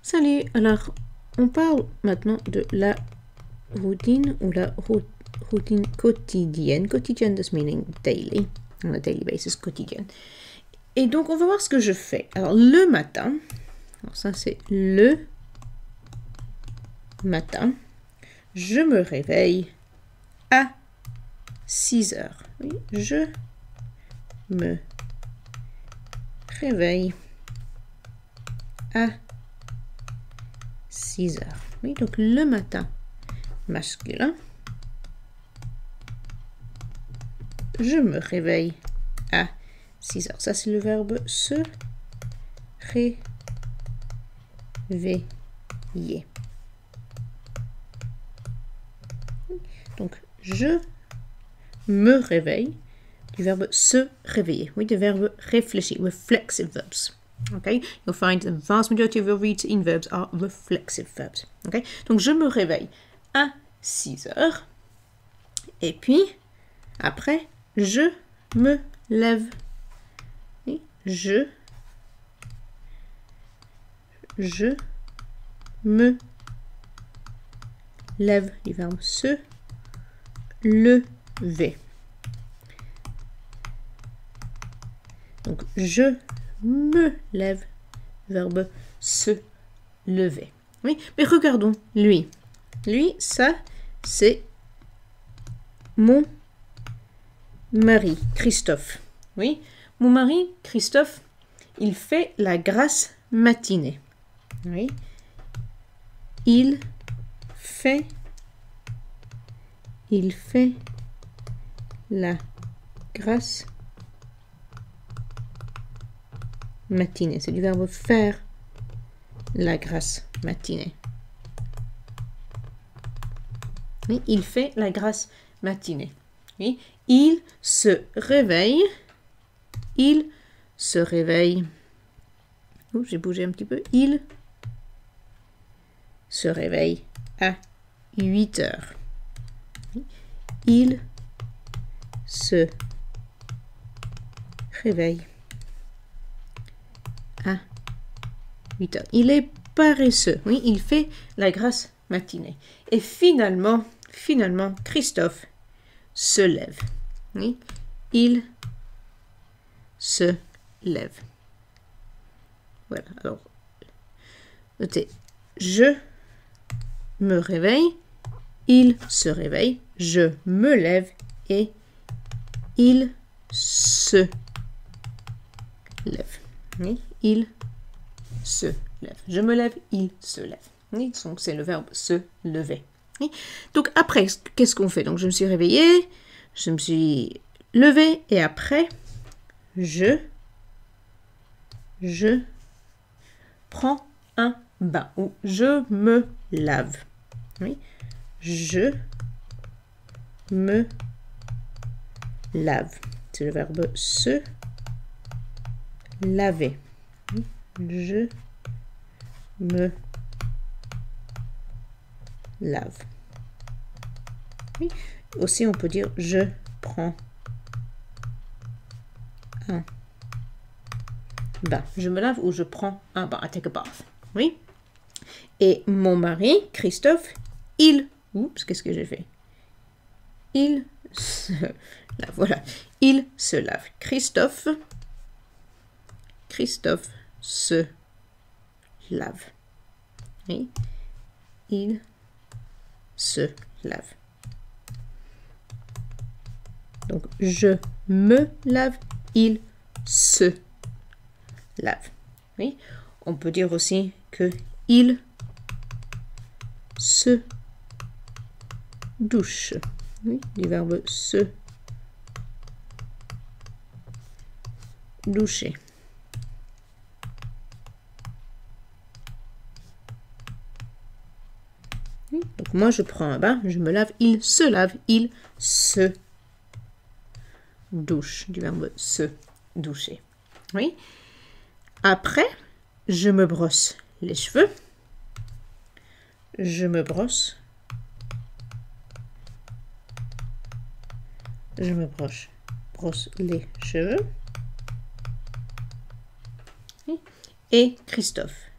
Salut, alors on parle maintenant de la routine ou la routine quotidienne. Quotidienne does meaning daily, on a daily basis, quotidienne. Et donc on va voir ce que je fais. Alors le matin, alors ça c'est le matin, je me réveille à 6 heures. Oui, je me réveille à 6 heures. Oui, donc le matin masculin. Je me réveille à 6 heures. Ça, c'est le verbe se réveiller. Donc, je me réveille, du verbe se réveiller. Oui, du verbe réfléchir, reflexive verbs. Okay, you'll find the vast majority of your routine verbs are reflexive verbs. Okay, donc je me réveille à 6 heures et puis après je me lève. Oui, je me lève, du verbe se lever. Donc je me lève, verbe se lever. Oui, mais regardons lui. Lui, ça, c'est mon mari, Christophe. Oui, mon mari, Christophe, il fait la grasse matinée. Oui, il fait la grasse matinée. C'est du verbe faire la grasse matinée. Oui, il fait la grasse matinée. Oui, il se réveille. Il se réveille. Oh, j'ai bougé un petit peu. Il se réveille à 8 heures. Il se réveille à 8 heures. Il est paresseux. Oui, il fait la grasse matinée. Et finalement, Christophe se lève. Oui, il se lève. Voilà, alors, notez, je me réveille, il se réveille, je me lève et il se lève. Oui, il se lève. Je me lève, il se lève. Oui, donc c'est le verbe se lever. Oui. Donc après, qu'est-ce qu'on fait? Donc je me suis réveillée, je me suis levée et après, je prends un bain ou je me lave. Oui, je me lave. C'est le verbe se laver. Oui, je me lave. Oui. Aussi, on peut dire je prends un bain. Je me lave ou je prends un bain. I take a bath. Oui. Et mon mari, Christophe, il... Oups, qu'est-ce que j'ai fait? Il se lave. Voilà. Il se lave. Christophe se lave. Oui. Il se lave. Donc, je me lave, il se lave. Oui. On peut dire aussi que il se douche. Oui, du verbe se doucher. Oui, donc moi je prends un bain, je me lave, il se lave, il se douche, du verbe se doucher. Oui. Après, je me brosse les cheveux. Je me brosse. Je me brosse les cheveux. Oui. Et Christophe,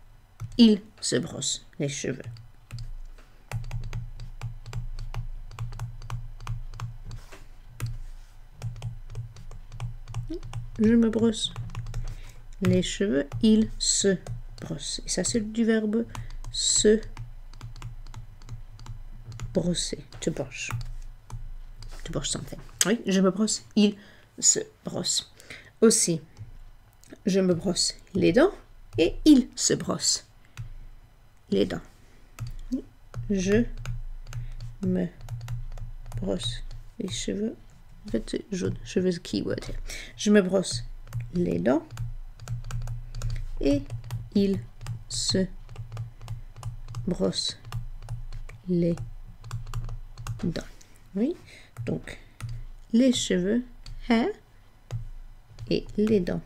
il se brosse les cheveux. Je me brosse les cheveux, il se brosse. Et ça, c'est du verbe se brosser, to brush. To brush something. Oui, je me brosse, il se brosse. Aussi, je me brosse les dents et il se brosse les dents. Je me brosse les cheveux. En fait, c'est jaune. Cheveux, keyword. Je me brosse les dents et il se brosse les dents. Oui, donc les cheveux, hair, et les dents,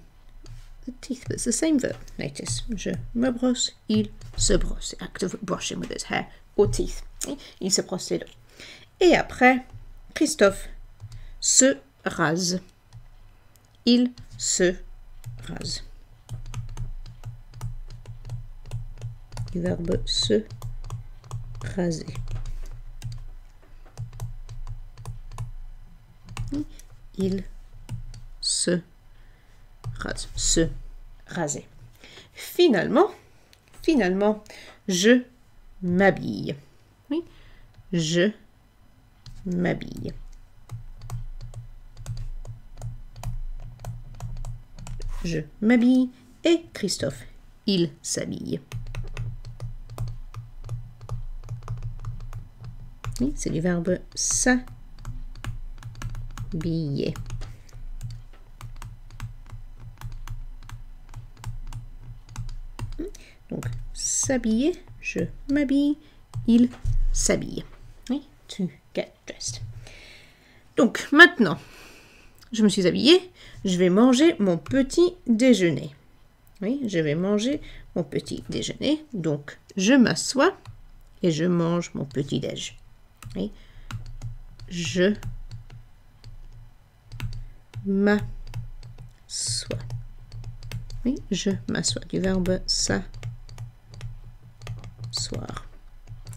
the teeth, but it's the same verb. Notice, je me brosse, il se brosse. Act of brushing with his hair or teeth. Il se brosse les dents. Et après, Christophe se rase. Il se rase. Du verbe se raser. Il se rase. Se raser. Finalement, je m'habille. Oui, je m'habille. Je m'habille et Christophe, il s'habille. Oui, c'est du verbe s'habiller. Donc, s'habiller, je m'habille, il s'habille. Oui, to get dressed. Donc, maintenant, je me suis habillée, je vais manger mon petit déjeuner. Oui, je vais manger mon petit déjeuner. Donc, je m'assois et je mange mon petit déj. Oui, je m'assois. Oui, je m'assois. Du verbe s'asseoir.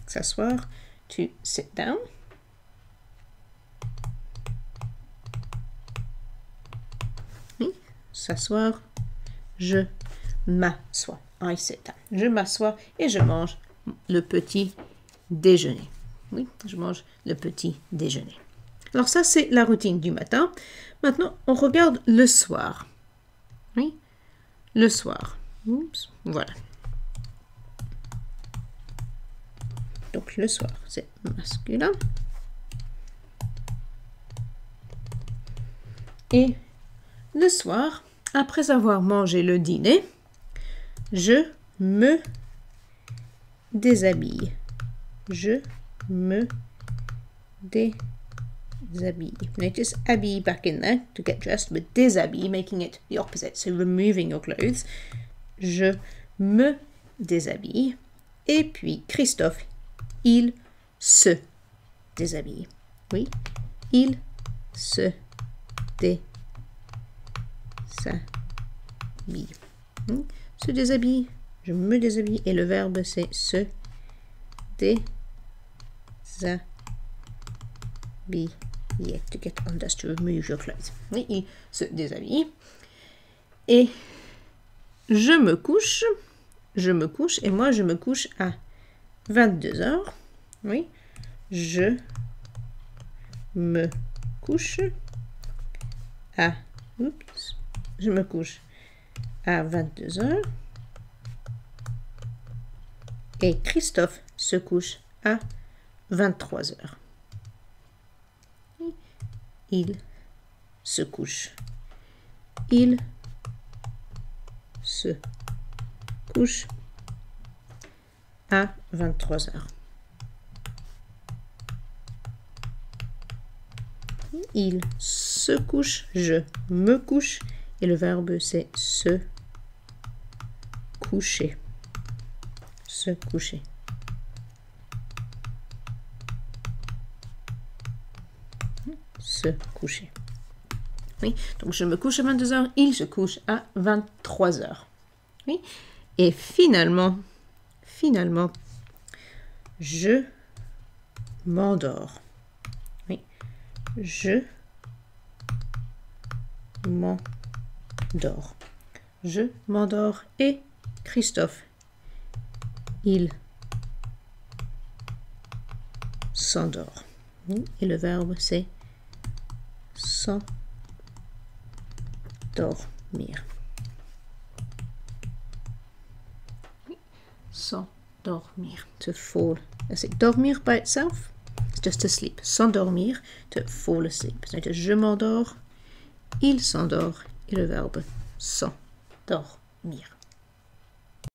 S'asseoir, to sit down. Oui, s'asseoir. Je m'assois. I sit down. Je m'assois et je mange le petit déjeuner. Oui, je mange le petit déjeuner. Alors ça, c'est la routine du matin. Maintenant, on regarde le soir. Oui, le soir. Oups, voilà. Donc le soir, c'est masculin. Et le soir, après avoir mangé le dîner, je me déshabille. Je me déshabille. Notice habille back in there to get dressed, but déshabille, making it the opposite, so removing your clothes. Je me déshabille. Et puis Christophe, il se déshabille. Oui, il se déshabille. Se déshabille, je me déshabille et le verbe c'est se déshabiller. To get undressed, to remove your clothes. Oui, il se déshabille. Et je me couche et moi je me couche à 22 heures. Oui, je me couche à je me couche à 22 heures et Christophe se couche à 23 heures. Il se couche. Il se couche à 23 heures. Il se couche, je me couche et le verbe c'est se coucher. Se coucher. Se coucher. Oui, donc je me couche à 22 heures, il se couche à 23 heures. Oui, et finalement, finalement, je m'endors. Oui, je m'endors. Je m'endors et Christophe, il s'endort. Et le verbe c'est s'endormir. S'endormir. To fall asleep. Dormir by itself, it's just to sleep. S'endormir, to fall asleep. So je m'endors, il s'endort et le verbe s'endormir.